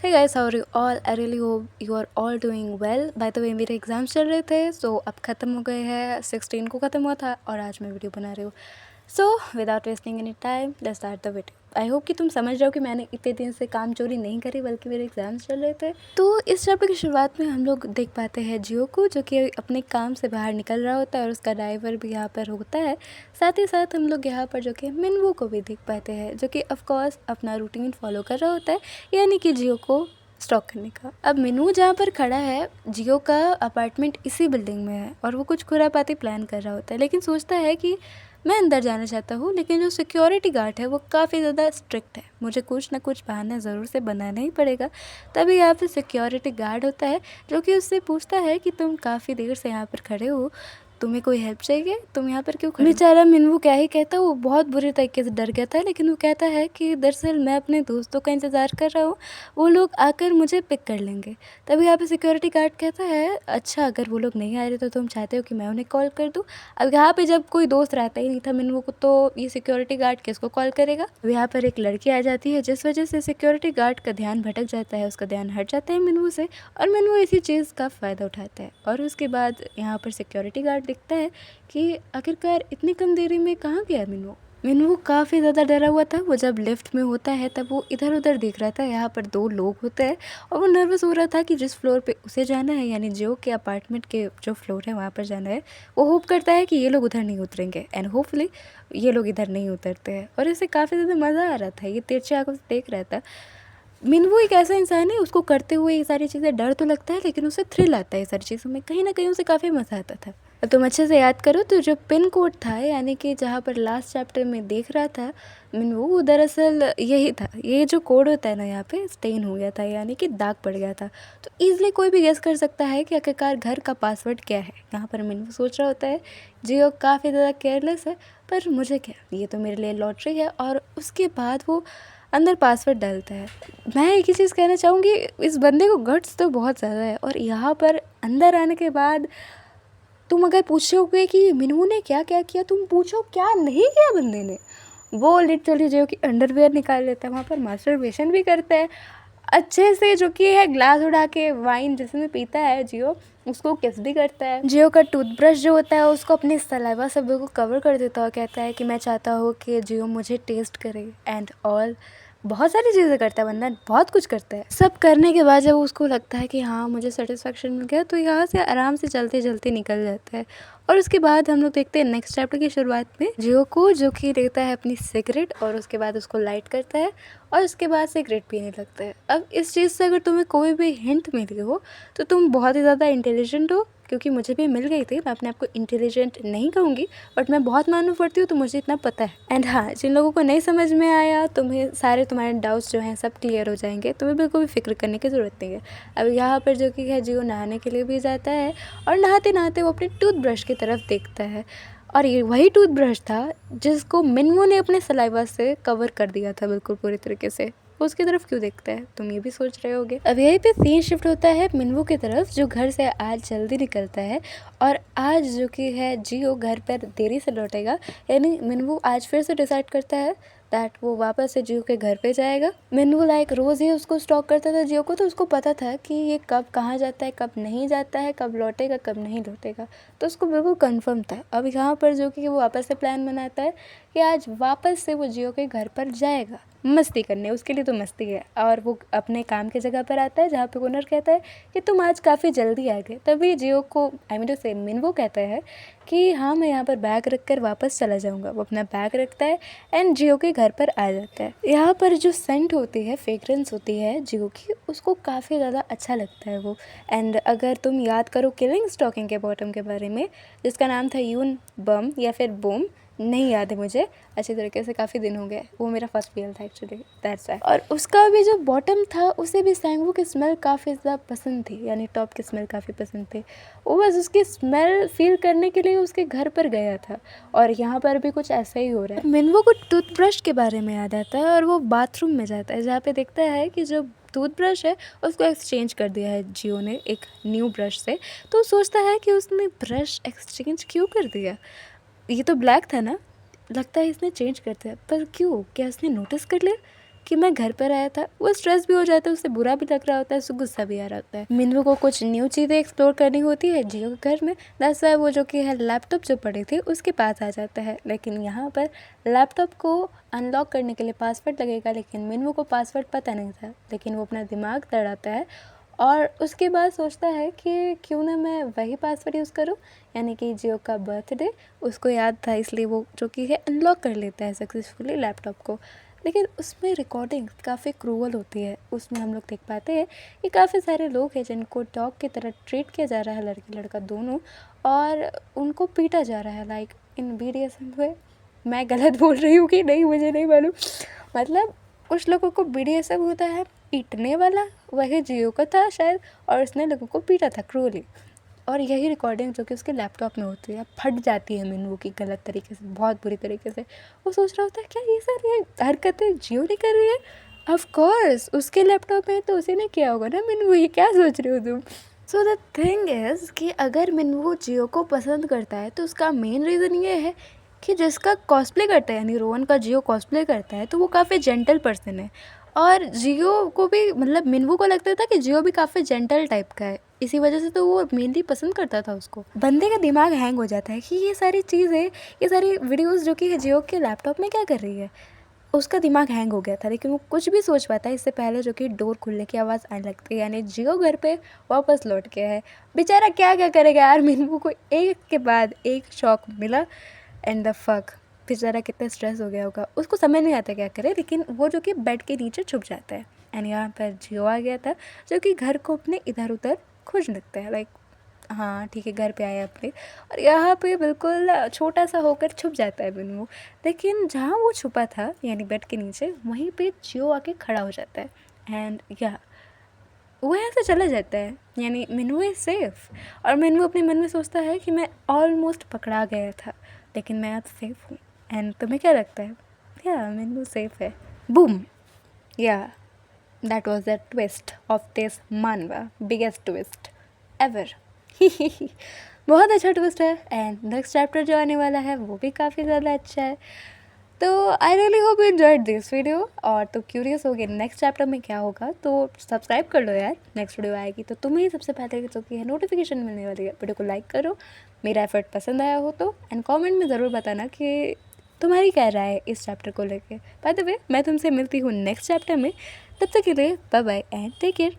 Hey guys, how are you all? I really hope you are all doing well. By the way, मेरे exams चल रहे थे, सो अब ख़त्म हो गए हैं। 16 को ख़त्म हुआ था और आज मैं वीडियो बना रही हूँ। So without wasting any time let's start the video. I hope कि तुम समझ रहे हो कि मैंने इतने दिन से काम चोरी नहीं करी, बल्कि मेरे एग्ज़ाम्स चल रहे थे। तो इस चैप्टर की शुरुआत में हम लोग देख पाते हैं जियो को, जो कि अपने काम से बाहर निकल रहा होता है और उसका ड्राइवर भी यहाँ पर होता है। साथ ही साथ हम लोग यहाँ पर जो कि मिनवू को भी देख पाते हैं, जो कि ऑफकोर्स अपना रूटीन फॉलो कर रहा होता है, यानी कि जियो को स्टॉक करने का। अब मिनू जहाँ पर खड़ा है, जियो का अपार्टमेंट इसी बिल्डिंग में है और वो कुछ खुरापाती प्लान कर रहा होता है, लेकिन सोचता है कि मैं अंदर जाना चाहता हूँ, लेकिन जो सिक्योरिटी गार्ड है वो काफ़ी ज़्यादा स्ट्रिक्ट है, मुझे कुछ ना कुछ बहाना ज़रूर से बनाना ही पड़ेगा। तभी यहाँ पे सिक्योरिटी गार्ड होता है, जो कि उससे पूछता है कि तुम काफ़ी देर से यहाँ पर खड़े हो, तुम्हें कोई हेल्प चाहिए, तुम यहाँ पर क्यों खड़े हो? बेचारा मिनवू क्या ही कहता, वो बहुत बुरी तरीके से डर गया था, लेकिन वो कहता है कि दरअसल मैं अपने दोस्तों का इंतज़ार कर रहा हूँ, वो लोग आकर मुझे पिक कर लेंगे। तभी यहाँ पे सिक्योरिटी गार्ड कहता है, अच्छा अगर वो लोग नहीं आ रहे तो तुम चाहते हो कि मैं उन्हें कॉल कर दूँ? अब यहाँ पे जब कोई दोस्त रहता ही नहीं था मिनवू को, तो ये सिक्योरिटी गार्ड किसको कॉल करेगा? अब यहाँ पर एक लड़की आ जाती है, जिस वजह से सिक्योरिटी गार्ड का ध्यान भटक जाता है, उसका ध्यान हट जाता है मिनवू से, और मिनवू इसी चीज़ का फ़ायदा उठाता है। और उसके बाद यहाँ पर सिक्योरिटी गार्ड दिखता है कि आखिरकार इतनी कम देरी में कहाँ गया मिनवू। मिनवू काफ़ी ज़्यादा डरा हुआ था। वो जब लिफ्ट में होता है तब वो इधर उधर देख रहा था, यहाँ पर 2 लोग होते हैं और वो नर्वस हो रहा था कि जिस फ्लोर पे उसे जाना है, यानी जियो के अपार्टमेंट के जो फ्लोर है वहाँ पर जाना है, वो होप करता है कि ये लोग उधर नहीं उतरेंगे, एंड होपफुली ये लोग इधर नहीं उतरते हैं। और इसे काफ़ी ज़्यादा मज़ा आ रहा था, ये तिरछी आंखों से देख रहा था। मिनवू एक ऐसा इंसान है, उसको करते हुए ये सारी चीज़ें डर तो लगता है, लेकिन उसे थ्रिल आता है ये सारी चीज़ों में, कहीं ना कहीं उसे काफ़ी मज़ा आता था। अब तुम अच्छे से याद करो तो जो पिन कोड था, यानी कि जहाँ पर लास्ट चैप्टर में देख रहा था मिनवू, वो दरअसल यही था। ये जो कोड होता है ना, यहाँ पे स्टेन हो गया था, यानी कि दाग पड़ गया था। तो ईजिली कोई भी गेस कर सकता है कि आखिरकार घर का पासवर्ड क्या है। यहाँ पर मिनवू सोच रहा होता है, जियो काफ़ी ज़्यादा केयरलेस है, पर मुझे क्या, ये तो मेरे लिए लॉटरी है। और उसके बाद वो अंदर पासवर्ड डालता है। मैं एक ही चीज़ कहना चाहूँगी, इस बंदे को गट्स तो बहुत ज़्यादा है। और यहाँ पर अंदर आने के बाद तुम अगर पूछोगे कि मिनू ने क्या क्या किया, तुम पूछो क्या नहीं किया बंदे ने। वो लिटरली जो कि अंडरवेयर निकाल लेता है, वहाँ पर मास्टरबेशन भी करता है अच्छे से, जो कि है ग्लास उड़ा के वाइन जिसमें पीता है जियो, उसको किस भी करता है। जियो का टूथब्रश जो होता है उसको अपने सलाइवा से बिल्कुल कवर कर देता है और कहता है कि मैं चाहता हूँ कि जियो मुझे टेस्ट करे एंड ऑल। बहुत सारी चीज़ें करता है बंदा, बहुत कुछ करता है। सब करने के बाद जब उसको लगता है कि हाँ मुझे सेटिस्फेक्शन मिल गया, तो यहाँ से आराम से चलते चलते निकल जाता है। और उसके बाद हम लोग देखते हैं नेक्स्ट चैप्टर की शुरुआत में जियो को, जो कि लेता है अपनी सिगरेट और उसके बाद उसको लाइट करता है और उसके बाद सिगरेट पीने लगता है। अब इस चीज़ से अगर तुम्हें कोई भी हिंट मिली हो तो तुम बहुत ही ज़्यादा इंटेलिजेंट हो, क्योंकि मुझे भी मिल गई थी। मैं अपने आप को इंटेलिजेंट नहीं कहूँगी, बट मैं बहुत मालूम पड़ती हूँ, तो मुझे इतना पता है। एंड हाँ, जिन लोगों को नहीं समझ में आया, तुम्हारे डाउट्स जो हैं सब क्लियर हो जाएंगे, तुम्हें बिल्कुल भी फिक्र करने की ज़रूरत नहीं है। अब यहाँ पर जो कि है जियो नहाने के लिए भी जाता है और नहाते नहाते वो अपने टूथब्रश की तरफ देखता है, और ये वही टूथब्रश था जिसको मिनवू ने अपने सलाइवा से कवर कर दिया था बिल्कुल पूरी तरीके से। वो उसकी तरफ क्यों देखता है, तुम ये भी सोच रहे होगे। अब यहीं पे सीन शिफ्ट होता है मिनवू की तरफ, जो घर से आज जल्दी निकलता है और आज जो कि है जियो घर पर देरी से लौटेगा। यानी मिनवू आज फिर से डिसाइड करता है दैट वो वापस से जियो के घर पे जाएगा। मिनवू लाइक रोज़ ही उसको स्टॉक करता था जियो को, तो उसको पता था कि ये कब कहाँ जाता है, कब नहीं जाता है, कब लौटेगा कब नहीं लौटेगा, तो उसको बिल्कुल कंफर्म था। अब यहाँ पर जो कि वो वापस से प्लान बनाता है कि आज वापस से वो जियो के घर पर जाएगा मस्ती करने, उसके लिए तो मस्ती है। और वो अपने काम की जगह पर आता है, जहाँ पे ओनर कहता है कि तुम आज काफ़ी जल्दी आ गए। तभी जियो को आई मीन टू से मिनवू कहता है कि हाँ मैं यहाँ पर बैग रख कर वापस चला जाऊँगा। वो अपना बैग रखता है एंड जियो के घर पर आ जाता है। यहाँ पर जो सेंट होती है, फ्रेग्रेंस होती है जियो की, उसको काफ़ी ज़्यादा अच्छा लगता है वो। एंड अगर तुम याद करो किलिंग स्टॉकिंग के बॉटम के बारे में, जिसका नाम था यून बम या फिर बूम, नहीं याद है मुझे अच्छी तरीके से, काफ़ी दिन हो गए, वो मेरा फर्स्ट फील था एक्चुअली, दैट्स व्हाई। और उसका भी जो बॉटम था उसे भी सैंगवू की स्मेल काफ़ी ज़्यादा पसंद थी, यानी टॉप की स्मेल काफ़ी पसंद थी। वो बस उसकी स्मेल फील करने के लिए उसके घर पर गया था, और यहाँ पर भी कुछ ऐसा ही हो रहा है। मिनवू को टूथब्रश के बारे में याद आता है और वो बाथरूम में जाता है, जहाँ पे देखता है कि जो टूथब्रश है उसको एक्सचेंज कर दिया है जियो ने एक न्यू ब्रश से। तो सोचता है कि उसने ब्रश एक्सचेंज क्यों कर दिया, ये तो ब्लैक था ना, लगता है इसने चेंज कर दिया, पर क्यों, क्या इसने नोटिस कर लिया कि मैं घर पर आया था। वो स्ट्रेस भी हो जाता है, उससे बुरा भी लग रहा होता है, उससे गुस्सा भी आ रहा होता है। मिनवू को कुछ न्यू चीज़ें एक्सप्लोर करनी होती है जियो के घर में। दैट्स वाई वो जो कि है लैपटॉप जो पड़ी थी उसके पास आ जाता है। लेकिन यहाँ पर लैपटॉप को अनलॉक करने के लिए पासवर्ड लगेगा, लेकिन मिनवू को पासवर्ड पता नहीं था। लेकिन वो अपना दिमाग लड़ाता है और उसके बाद सोचता है कि क्यों ना मैं वही पासवर्ड यूज़ करूं, यानी कि जियो का बर्थडे उसको याद था, इसलिए वो जो कि है अनलॉक कर लेता है सक्सेसफुली लैपटॉप को। लेकिन उसमें रिकॉर्डिंग काफ़ी क्रूअल होती है। उसमें हम लोग देख पाते हैं कि काफ़ी सारे लोग हैं जिनको डॉग की तरह ट्रीट किया जा रहा है, लड़की लड़का दोनों, और उनको पीटा जा रहा है लाइक इन BDSM वे। मैं गलत बोल रही हूँ कि नहीं मुझे नहीं मालूम। मतलब कुछ लोगों को BDSM होता है पीटने वाला, वही जियो का था शायद, और उसने लोगों को पीटा था क्रूअली। और यही रिकॉर्डिंग जो कि उसके लैपटॉप में होती है फट जाती है मिनवू की गलत तरीके से, बहुत बुरी तरीके से। वो सोच रहा होता है क्या ये सारी हरकतें जियो नहीं कर रही है। ऑफ कोर्स उसके लैपटॉप में तो उसी ने किया होगा ना मिनवू, ये क्या सोच रहे हो तुम। सो द थिंग इज़ कि अगर मिनवू जियो को पसंद करता है तो उसका मेन रीज़न ये है कि जिसका कॉस्प्ले करता है, यानी रोहन का जियो कॉस्प्ले करता है, तो वो काफ़ी जेंटल पर्सन है। और जियो को भी, मतलब मिनवू को लगता था कि जियो भी काफ़ी जेंटल टाइप का है, इसी वजह से तो वो मेनली पसंद करता था उसको। बंदे का दिमाग हैंग हो जाता है कि ये सारी चीज़ें, ये सारी वीडियोस जो कि है जियो के लैपटॉप में क्या कर रही है। उसका दिमाग हैंग हो गया था, लेकिन वो कुछ भी सोच पाता है इससे पहले जो कि डोर खुलने की आवाज़ आने लगती है, यानी जियो घर पे वापस लौट के है। बेचारा क्या क्या करेगा यार, मिनवू को एक के बाद एक शौक मिला एंड द फक। बेचारा कितना स्ट्रेस हो गया होगा, उसको समझ नहीं आता क्या करे, लेकिन वो जो कि बेड के नीचे छुप जाता है। एंड यहाँ पर जियो आ गया था जो कि घर को अपने इधर उधर खोजने लगता है, लाइक हाँ ठीक है घर पे आया अपने, और यहाँ पे बिल्कुल छोटा सा होकर छुप जाता है मिनू। लेकिन जहाँ वो छुपा था यानी बेड के नीचे, वहीं पे जियो आके खड़ा हो जाता है एंड या वो यहाँ से चला जाता है, यानी मिनू इज़ सेफ़। और मिनू अपने मन में सोचता है कि मैं ऑलमोस्ट पकड़ा गया था, लेकिन मैं अब सेफ़ हूँ। एंड तुम्हें क्या लगता है? या मिनू सेफ़ है। बूम। या that was the twist of this मानवा, बिगेस्ट ट्विस्ट एवर। बहुत अच्छा ट्विस्ट है। एंड नेक्स्ट चैप्टर जो आने वाला है वो भी काफ़ी ज़्यादा अच्छा है। तो I really hope you enjoyed this video. और तो क्यूरियस हो गए नेक्स्ट चैप्टर में क्या होगा, तो सब्सक्राइब कर लो यार, नेक्स्ट वीडियो आएगी तो तुम्हें ही सबसे पहले जो कि है नोटिफिकेशन मिलने वाली है। वीडियो को लाइक करो, मेरा एफर्ट पसंद आया हो तो, एंड कमेंट में ज़रूर बताना कि तुम्हारी क्या राय है इस चैप्टर को लेके। बाय द वे मैं तुमसे मिलती हूँ नेक्स्ट चैप्टर में, तब तक के लिए bye bye and take care.